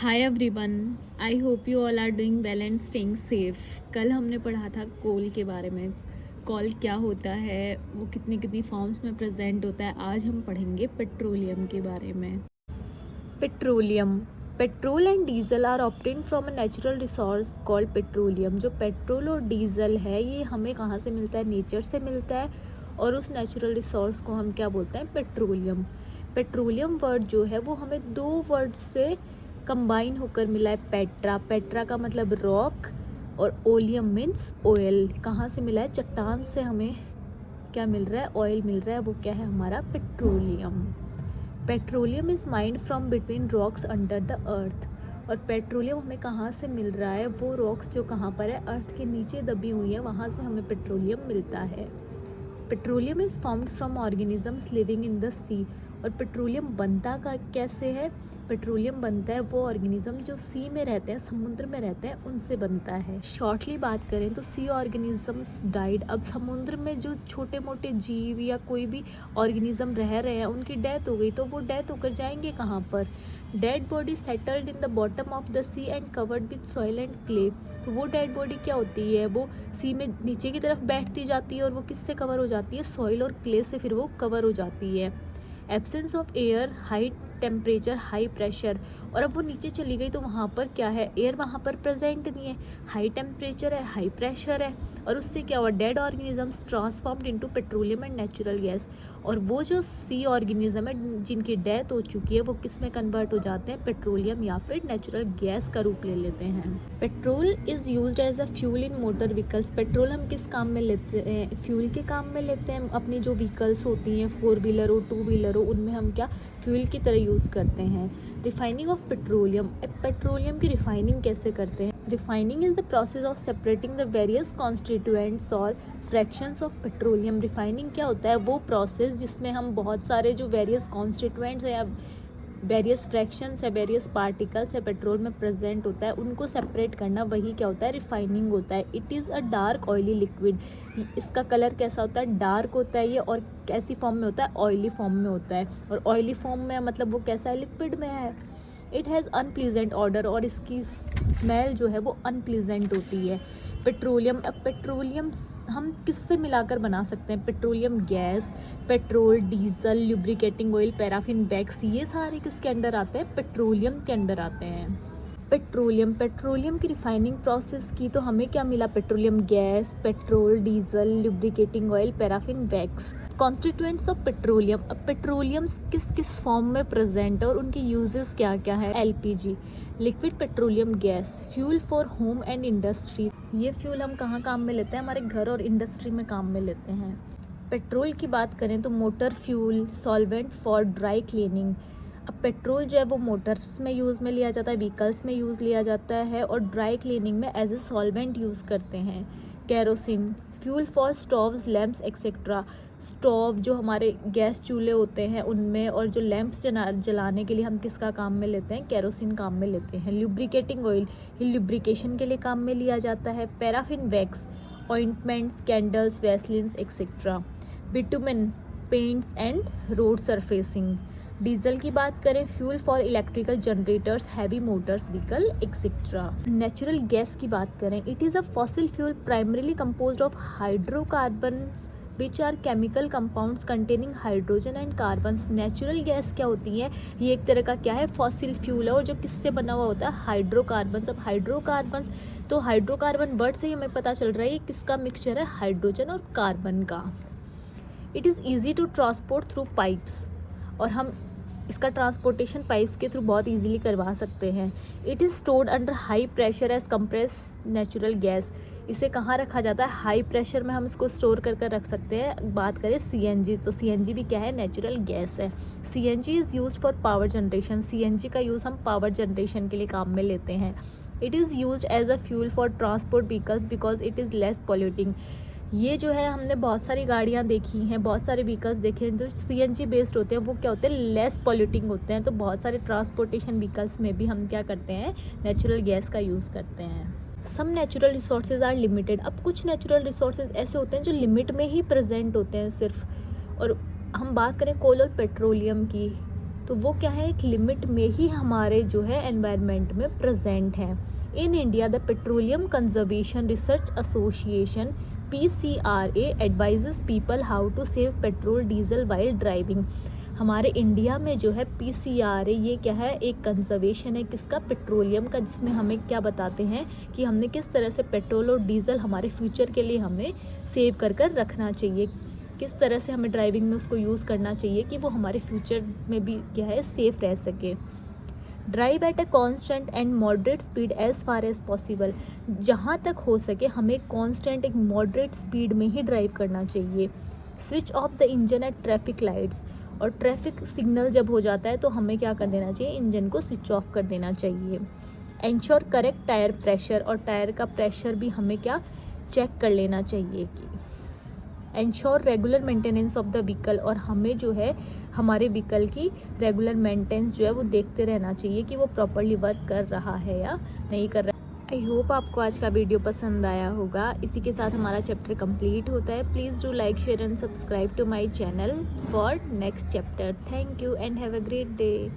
Hi everyone, I hope you all are doing well and staying safe. कल हमने पढ़ा था कोल के बारे में। कोल क्या होता है, वो कितनी कितनी फॉर्म्स में प्रेजेंट होता है। आज हम पढ़ेंगे पेट्रोलियम के बारे में। Petroleum, petrol and diesel are obtained from a natural resource called petroleum. जो पेट्रोल और डीजल है ये हमें कहाँ से मिलता है? नेचर से मिलता है, और उस नेचुरल रिसोर्स को हम क्या बोलते हैं? पेट्रोलियम। पेट्रोलियम वर्ड जो है वो हमें दो वर्ड से कंबाइन होकर मिला है। पेट्रा, पेट्रा का मतलब रॉक, और ओलियम मीन्स ऑयल। कहाँ से मिला है? चट्टान से हमें क्या मिल रहा है? ऑयल मिल रहा है। वो क्या है? हमारा petroleum. Petroleum is mind from between rocks under the earth. और पेट्रोलियम हमें कहाँ से मिल रहा है? वो रॉक्स जो कहाँ पर है? अर्थ के नीचे दबी हुई है, वहाँ से हमें पेट्रोलियम मिलता है। Petroleum is formed from organisms living in the sea. और पेट्रोलियम बनता का कैसे है? पेट्रोलियम बनता है वो ऑर्गेनिज्म जो सी में रहते हैं, समुद्र में रहते हैं, उनसे बनता है। शॉर्टली बात करें तो सी ऑर्गेनिजम्स डाइड। अब समुद्र में जो छोटे मोटे जीव या कोई भी ऑर्गेनिज्म रह रहे हैं उनकी डेथ हो गई, तो वो डेथ होकर जाएंगे कहाँ पर? Dead body settled in the bottom of the sea and covered with soil and clay. तो वो डेड बॉडी क्या होती है? वो सी में नीचे की तरफ बैठती जाती है, और वो किससे कवर हो जाती है? सॉइल और क्ले से फिर वो कवर हो जाती है। Absence of air, high temperature, high pressure. और अब वो नीचे चली गई तो वहाँ पर क्या है? एयर वहाँ पर प्रेजेंट नहीं है, हाई टेम्परेचर है, हाई प्रेशर है, और उससे क्या हुआ? Dead organisms transformed into petroleum and natural gas. और वो जो सी ऑर्गेनिज्म है जिनकी डेथ हो चुकी है वो किस में कन्वर्ट हो जाते हैं? पेट्रोलियम या फिर नेचुरल गैस का रूप ले लेते हैं। Petrol is used as a fuel in motor vehicles. Petrol हम किस काम में लेते हैं? फ्यूल के काम में लेते हैं। अपनी जो व्हीकल्स होती हैं, 4 व्हीलर हो, 2 व्हीलर हो, उनमें हम क्या फ्यूल की तरह यूज़ करते हैं। रिफाइनिंग ऑफ पेट्रोलियम, पेट्रोलियम की रिफाइनिंग कैसे करते हैं? Refining is the process of separating the various constituents और फ्रैक्शंस ऑफ पेट्रोलियम। रिफाइनिंग क्या होता है? वो प्रोसेस जिसमें हम बहुत सारे जो वेरियस कॉन्स्टिट्यूएंट्स हैं या वेरियस फ्रैक्शंस है, वेरियस पार्टिकल्स है पेट्रोल में प्रेजेंट होता है, उनको सेपरेट करना, वही क्या होता है? रिफाइनिंग होता है। It is a dark oily liquid. इसका कलर कैसा होता है? डार्क होता है ये। और कैसी फॉर्म में होता है? ऑयली फॉर्म में होता है। और ऑयली फॉर्म में मतलब वो कैसा है? लिक्विड में है। इट हैज़ अनप्लीजेंट ऑर्डर, और इसकी स्मेल जो है वो अनप्लीजेंट होती है। पेट्रोलियम, अब पेट्रोलियम हम किससे मिलाकर बना सकते हैं? Petroleum gas, petrol, diesel, lubricating oil, paraffin wax, ये सारे किसके अंडर आते हैं? पेट्रोलियम के अंडर आते हैं। पेट्रोलियम, पेट्रोलियम की रिफाइनिंग प्रोसेस की तो हमें क्या मिला? Petroleum gas, petrol, diesel, lubricating oil, paraffin wax. Constituents of petroleum, अब पेट्रोलियम किस किस फॉर्म में प्रेजेंट है और उनके यूजेस क्या क्या है? LPG, liquid petroleum gas, fuel for home and industry. ये फ्यूल हम कहाँ काम में लेते हैं? हमारे घर और इंडस्ट्री में काम में लेते हैं। पेट्रोल की बात करें तो motor fuel, solvent for dry cleaning. अब पेट्रोल जो है वो मोटर्स में यूज़ में लिया जाता है, व्हीकल्स में यूज़ लिया जाता है, और ड्राई क्लीनिंग में एज ए सॉल्वेंट यूज़ करते हैं। Kerosene, fuel for stoves, lamps etcetera. Stove जो हमारे गैस चूल्हे होते हैं उनमें, और जो लैम्प्स जलाने के लिए हम किसका काम में लेते हैं? केरोसिन काम में लेते हैं। लुब्रिकेटिंग ऑयल, ये लुब्रिकेशन के लिए काम में लिया जाता है। Paraffin wax, ointments, candles, vaselines etcetera. Bitumen, paints and road surfacing. Diesel की बात करें, fuel for electrical generators, heavy motors, vehicle etcetera. Natural gas की बात करें, it is a fossil fuel primarily composed of hydrocarbons which are chemical compounds containing hydrogen and carbons. Natural gas क्या होती है? ये एक तरह का क्या है? फॉसिल फ्यूल है, और जो किससे बना हुआ होता है? हाइड्रोकार्बन्स। अब हाइड्रोकार्बन्स, तो हाइड्रोकार्बन वर्ड से ही हमें पता चल रहा है ये किसका मिक्सचर है? हाइड्रोजन और कार्बन का। It is easy to transport through pipes, और हम इसका ट्रांसपोर्टेशन पाइप्स के थ्रू बहुत इजीली करवा सकते हैं। It is stored under high pressure as compress natural gas. इसे कहाँ रखा जाता है? हाई प्रेशर में हम इसको स्टोर कर रख सकते हैं। बात करें सीएनजी, तो सीएनजी भी क्या है? नेचुरल गैस है। CNG is used for power generation. CNG का यूज़ हम पावर जनरेशन के लिए काम में लेते हैं। It is used as a fuel for transport vehicles because it is less polluting. ये जो है, हमने बहुत सारी गाड़ियाँ देखी हैं, बहुत सारे व्हीकल्स देखे हैं जो सीएनजी बेस्ड होते हैं, वो क्या होते हैं? लेस पॉल्यूटिंग होते हैं। तो बहुत सारे ट्रांसपोर्टेशन व्हीकल्स में भी हम क्या करते हैं? नेचुरल गैस का यूज़ करते हैं। Some natural resources are limited. अब कुछ नेचुरल रिसोर्सेज ऐसे होते हैं जो लिमिट में ही प्रेजेंट होते हैं सिर्फ। और हम बात करें कोल और पेट्रोलियम की, तो वो क्या है, एक लिमिट में ही हमारे जो है एनवायरनमेंट में प्रेजेंट है। In India the Petroleum Conservation Research Association PCRA advises people how to save petrol diesel while driving. हमारे इंडिया में जो है PCRA, ये क्या है, एक कंजर्वेशन है किसका, पेट्रोलियम का, जिसमें हमें क्या बताते हैं कि हमने किस तरह से पेट्रोल और डीजल हमारे फ्यूचर के लिए हमें सेव कर कर रखना चाहिए, किस तरह से हमें ड्राइविंग में उसको यूज़ करना चाहिए कि वो हमारे फ्यूचर में भी क्या है सेफ़ रह सके। Drive at a constant and moderate speed as far as possible. जहाँ तक हो सके हमें कॉन्स्टेंट एक मॉडरेट स्पीड में ही ड्राइव करना चाहिए। Switch off the engine at traffic lights, और ट्रैफिक सिग्नल जब हो जाता है तो हमें क्या कर देना चाहिए, इंजन को स्विच ऑफ कर देना चाहिए। एंश्योर करेक्ट टायर प्रेशर, और टायर का प्रेशर भी हमें क्या चेक कर लेना चाहिए कि ensure regular maintenance of the vehicle, और हमें जो है हमारे व्हीकल की रेगुलर मेंटेनेंस जो है वो देखते रहना चाहिए कि वो प्रॉपरली वर्क कर रहा है या नहीं कर रहा है। आई होप आपको आज का वीडियो पसंद आया होगा। इसी के साथ हमारा चैप्टर कंप्लीट होता है। Please do like, share and subscribe to my channel for next chapter. Thank you and have a great day.